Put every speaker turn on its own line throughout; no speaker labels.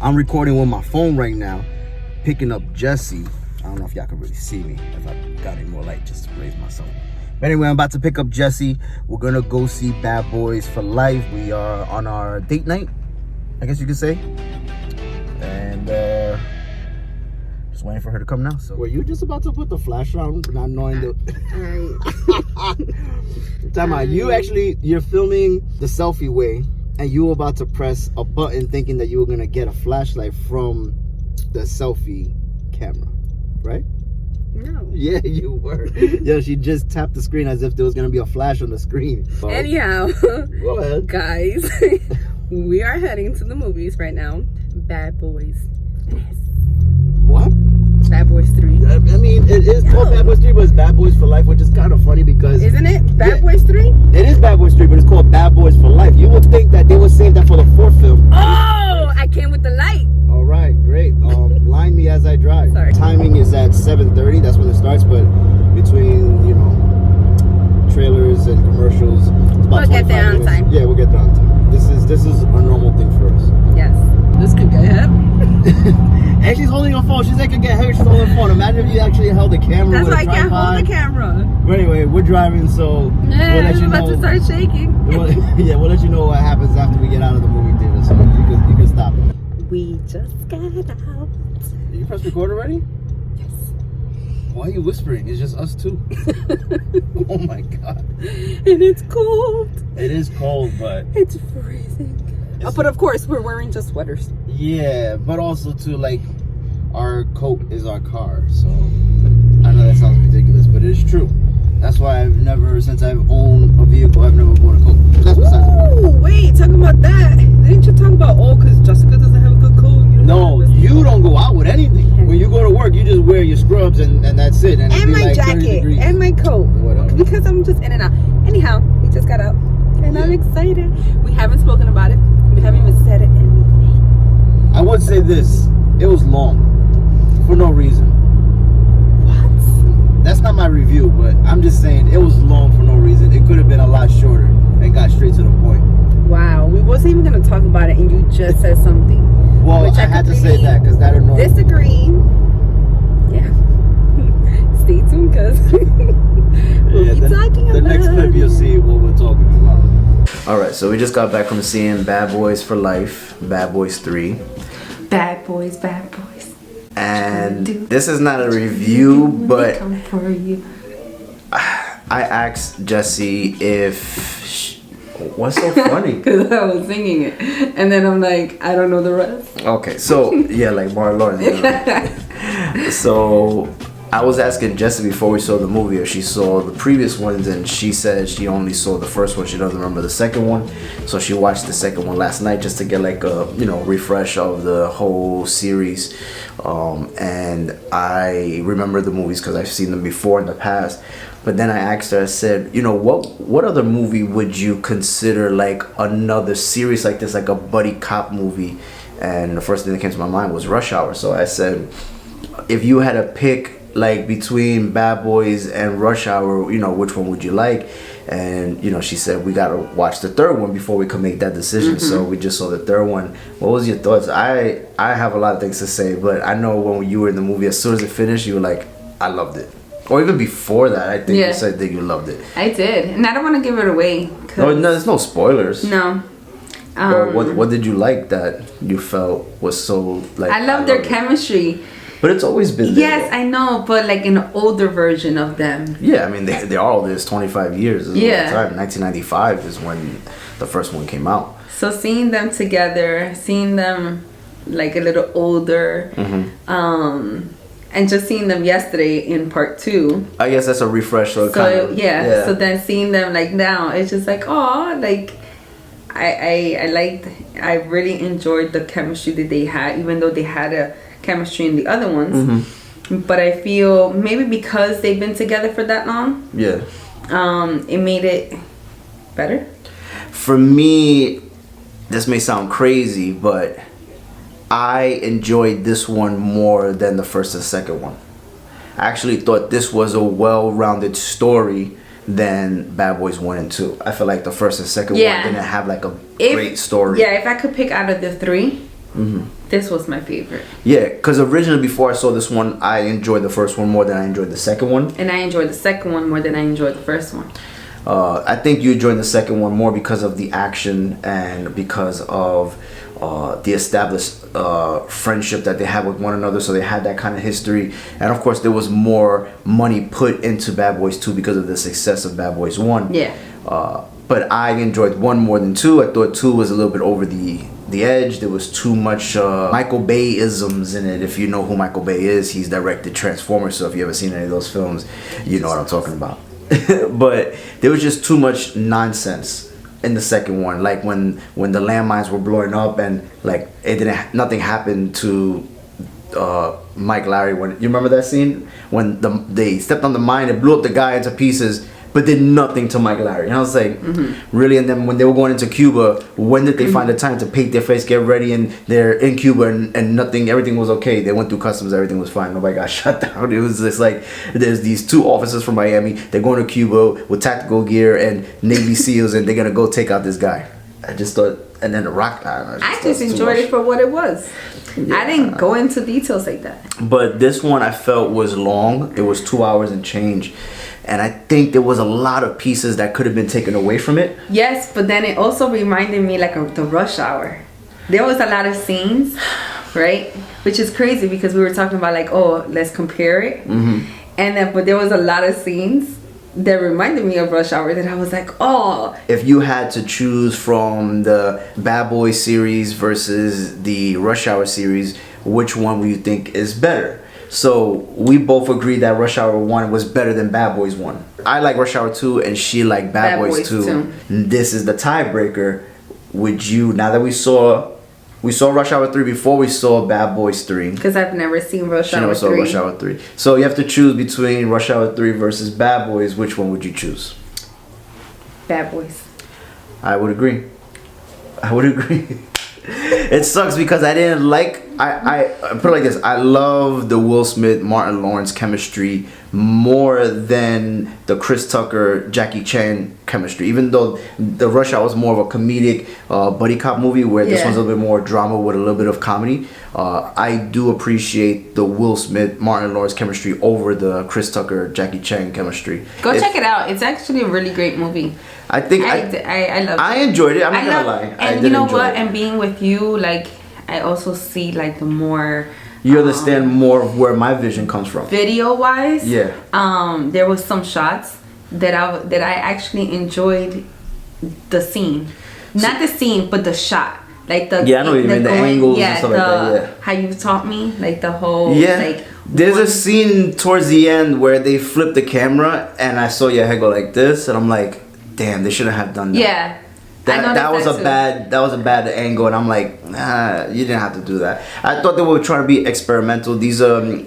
I'm recording with my phone right now, picking up Jesse. I don't know if y'all can really see me, if I got any more light just to raise myself. But anyway, I'm about to pick up Jesse. We're gonna go see Bad Boys for Life. We are on our date night, I guess you could say. And just waiting for her to come now. So, were you just about to put the flash on, not knowing the? Time out. You're filming the selfie way, and you were about to press a button, thinking that you were gonna get a flashlight from the selfie camera, right?
No.
Yeah, you were. Yeah, she just tapped the screen as if there was gonna be a flash on the screen. So,
Anyhow,
go ahead,
guys. We are heading to the movies right now. Bad Boys.
What?
Bad Boys 3.
I mean, it is called Bad Boys 3, but it's Bad Boys for Life, which is kind of funny because...
Isn't it? Bad Boys 3?
It is Bad Boys 3, but it's called Bad Boys for Life. You would think that they would save that for the fourth film.
Oh, I came with the light.
All right, great. Line me as I drive.
Sorry.
Timing is at 7:30. That's when it starts, but between, trailers and commercials, it's about
We'll get there on
minutes.
time.
Yeah, we'll get there on time. This is a normal thing for us.
Yes. This could get hit.
And she's holding her phone. She's like, could get hurt. She's holding her phone. Imagine if you actually held the camera.
That's
with
why I
a
can't hold the
tripod.
camera.
But anyway, we're driving, so we'll let you
I'm about
know.
to start shaking.
We'll let you know what happens after we get out of the movie theater. So you can stop it.
We just got out.
You press record already?
Yes.
Why are you whispering? It's just us two. Oh my god.
And it's cold.
It is cold, but
It's freezing. But of course, we're wearing just sweaters.
yeah, but also too, like, our coat is our car. So I know that sounds ridiculous, but it is true. That's why since I've owned a vehicle, I've never bought a coat. That's besides the point.
Oh, wait, talking about that. Didn't you talk about, because Jessica doesn't have a good coat?
No, you don't go out with anything. When you go to work, you just wear your scrubs and that's it. And, it'd
And
be
my
like 30
jacket.
degrees.
And my coat.
Whatever.
Because I'm just in and out. Anyhow, we just got out. And I'm
Yeah.
excited. We haven't spoken about it. We haven't even said anything.
I would say this. It was long. For no reason.
What?
That's not my review, but I'm just saying it was long for no reason. It could have been a lot shorter and got straight to the point.
Wow. We wasn't even going to talk about it, and you just said something.
Well,
Which
I had to say
completely
that because that annoyed me.
disagree. Yeah. Stay tuned, because we'll be talking about
the next clip you'll
it.
see what we're talking about. Alright, so we just got back from seeing Bad Boys for Life, Bad Boys 3.
Bad boys, bad boys.
And this is not a review, but
Come for you.
I asked Jesse if... What's so funny?
Because I was singing it. And then I'm like, I don't know the rest.
Okay, so yeah, like Martin Lawrence. So I was asking Jessie before we saw the movie if she saw the previous ones, and she said she only saw the first one. She doesn't remember the second one, so she watched the second one last night just to get like a refresh of the whole series. And I remember the movies because I've seen them before in the past. But then I asked her, I said, what other movie would you consider like another series like this, like a buddy cop movie? And the first thing that came to my mind was Rush Hour. So I said, if you had to pick like between Bad Boys and Rush Hour, which one would you like? And she said we gotta watch the third one before we could make that decision. Mm-hmm. So we just saw the third one. What was your thoughts? I have a lot of things to say, but I know when you were in the movie, as soon as it finished, you were like, I loved it. Or even before that, I think you said that you loved it.
I did, and I don't want to give it away.
No, there's no spoilers.
No.
What did you like that you felt was so like?
I love their chemistry.
But it's always been there.
Yes, I know, but like an older version of them.
Yeah, I mean they are all this 25 years. Is
yeah.
A long time. 1995 is when the first one came out.
So seeing them together, seeing them like a little older, and just seeing them yesterday in part 2.
I guess that's a refresh. So
yeah. So then seeing them like now, it's just like, oh, like I really enjoyed the chemistry that they had, even though they had a chemistry in the other ones. Mm-hmm. But I feel maybe because they've been together for that long, it made it better.
For me, this may sound crazy, but I enjoyed this one more than the first and second one. I actually thought this was a well-rounded story than Bad Boys 1 and 2. I feel like the first and second one didn't have like a great story.
Yeah, if I could pick out of the 3, This was my favorite.
Yeah, because originally before I saw this one, I enjoyed the first one more than I enjoyed the second one.
And I enjoyed the second one more than I enjoyed the first one.
I think you enjoyed the second one more because of the action and because of the established friendship that they had with one another. So they had that kind of history. And of course, there was more money put into Bad Boys 2 because of the success of Bad Boys 1.
Yeah.
But I enjoyed 1 more than 2. I thought 2 was a little bit over the edge. There was too much Michael Bay-isms in it. If you know who Michael Bay is, he's directed Transformers. So if you ever seen any of those films, you know what I'm talking about. But there was just too much nonsense in the second one, like when the landmines were blowing up and like nothing happened to Mike Larry. When you remember that scene when they stepped on the mine and blew up the guy into pieces, but did nothing to Mike Larry. And I was like, really? And then when they were going into Cuba, when did they find the time to paint their face, get ready, and they're in Cuba and nothing, everything was okay. They went through customs, everything was fine. Nobody got shut down. It was just like, there's these 2 officers from Miami. They're going to Cuba with tactical gear and Navy SEALs, and they're going to go take out this guy. I just thought, and then the rock.
I just enjoyed it for what it was. Yeah. I didn't go into details like that.
But this one I felt was long. It was 2 hours and change. And I think there was a lot of pieces that could have been taken away from it.
Yes, but then it also reminded me like of the Rush Hour. There was a lot of scenes, right? Which is crazy because we were talking about like, oh, let's compare it. And then, but there was a lot of scenes that reminded me of Rush Hour that I was like, oh.
If you had to choose from the Bad Boys series versus the Rush Hour series, which one would you think is better? So we both agreed that Rush Hour 1 was better than Bad Boys 1. I like Rush Hour 2 and she liked Bad Boys 2. This is the tiebreaker. Would you, now that we saw Rush Hour 3 before we saw Bad Boys 3.
Because I've never seen Rush Hour 3.
She never saw Rush Hour 3. So you have to choose between Rush Hour 3 versus Bad Boys. Which one would you choose?
Bad Boys.
I would agree. It sucks because I didn't like. I put it like this. I love the Will Smith Martin Lawrence chemistry more than the Chris Tucker Jackie Chan chemistry. Even though the Rush Hour was more of a comedic buddy cop movie, where this one's a little bit more drama with a little bit of comedy. I do appreciate the Will Smith Martin Lawrence chemistry over the Chris Tucker Jackie Chan chemistry.
Go check it out. It's actually a really great movie.
I think I love it. I enjoyed it. I'm not gonna lie.
And you know what? And being with you, like, I also see like the more.
You understand more of where my vision comes from.
Video wise,
yeah.
There was some shots that I actually enjoyed the scene, not the scene, but the shot. Like the
I know what you mean, the angles and stuff like that. Yeah.
How you taught me, like the whole like.
There's a scene towards the end where they flip the camera, and I saw your head go like this, and I'm like, damn, they shouldn't have done that.
Yeah.
That was a bad angle, and I'm like, nah, you didn't have to do that. I thought they were trying to be experimental. These 2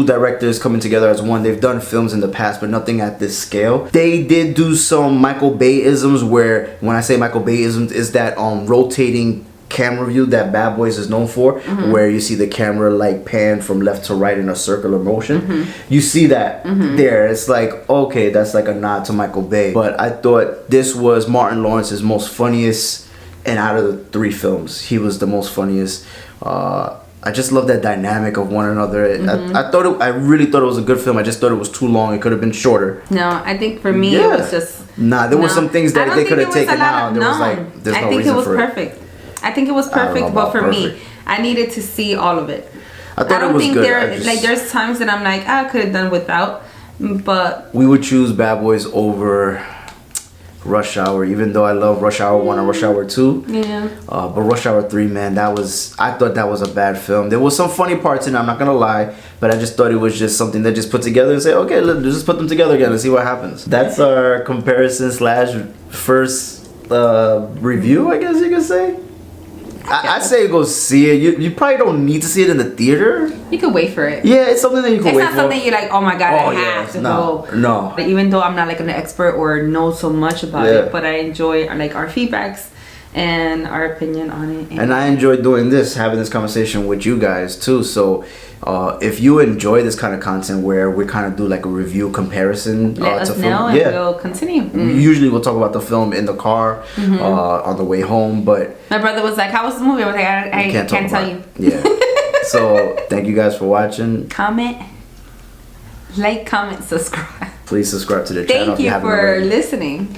directors coming together as one. They've done films in the past, but nothing at this scale. They did do some Michael Bay-isms, where when I say Michael Bay-isms, is that rotating camera view that Bad Boys is known for, where you see the camera like pan from left to right in a circular motion. You see that there. It's like, okay, that's like a nod to Michael Bay. But I thought this was Martin Lawrence's most funniest, and out of the 3 films, he was the most funniest. I just love that dynamic of one another. I really thought it was a good film. I just thought it was too long. It could have been shorter.
No, I think for me it was just.
There were some things that they could have taken out. There was like, there's no reason for it.
I think it was perfect, but for me, I needed to see all of it.
I thought it was good.
There's times that I'm like, I could have done without, but
we would choose Bad Boys over Rush Hour, even though I love Rush Hour 1 and Rush Hour 2.
Yeah.
But Rush Hour 3, man, I thought that was a bad film. There was some funny parts in it, I'm not gonna lie, but I just thought it was just something that just put together and say, okay, let's just put them together again and see what happens. That's our comparison / first review, I guess you could say. I say go see it. You probably don't need to see it in the theater.
You could wait for it.
Yeah, it's something that you can wait for.
It's not something you're like, oh my god, I have to go.
No.
But even though I'm not like an expert or know so much about it, but I enjoy like our feedbacks and our opinion on it.
And I enjoy doing this, having this conversation with you guys too. So if you enjoy this kind of content where we kind of do like a review comparison
let us
to
know
film,
and we'll continue.
Usually we'll talk about the film in the car on the way home, but
my brother was like, how was the movie? I was like, I can't tell you.
Yeah. So thank you guys for watching.
Comment, like, comment, subscribe.
Please subscribe to the channel.
Thank you for listening,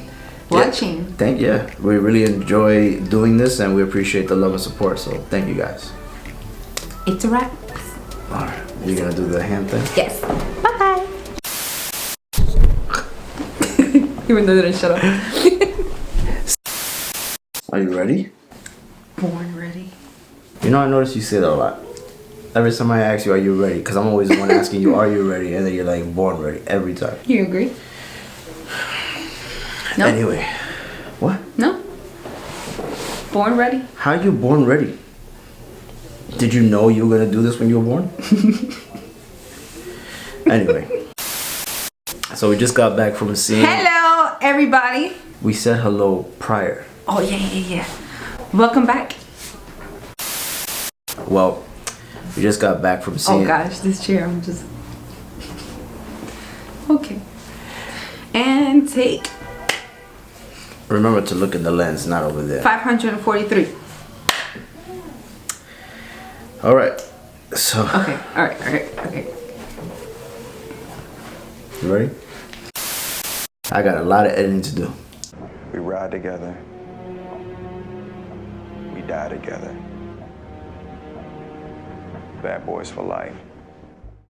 watching.
We really enjoy doing this and we appreciate the love and support. So thank you guys.
It's a wrap.
All right, you're gonna do the hand thing?
Yes. Bye. Even though they didn't shut up.
Are you ready?
Born ready.
You know, I noticed you say that a lot. Every time I ask you, are you ready? Because I'm always the one asking you, are you ready? And then you're like, born ready, every time.
You agree? No.
Anyway, what?
No. Born ready?
How you born ready? Did you know you were gonna do this when you were born? Anyway, so we just got back from seeing.
Hello, everybody.
We said hello prior.
Oh yeah. Welcome back.
Well, we just got back from seeing.
Oh gosh, this chair, I'm just. Okay. And take.
Remember to look in the lens, not over there.
543.
All right. So.
Okay. All right. Okay.
You ready? I got a lot of editing to do.
We ride together. We die together. Bad boys for life.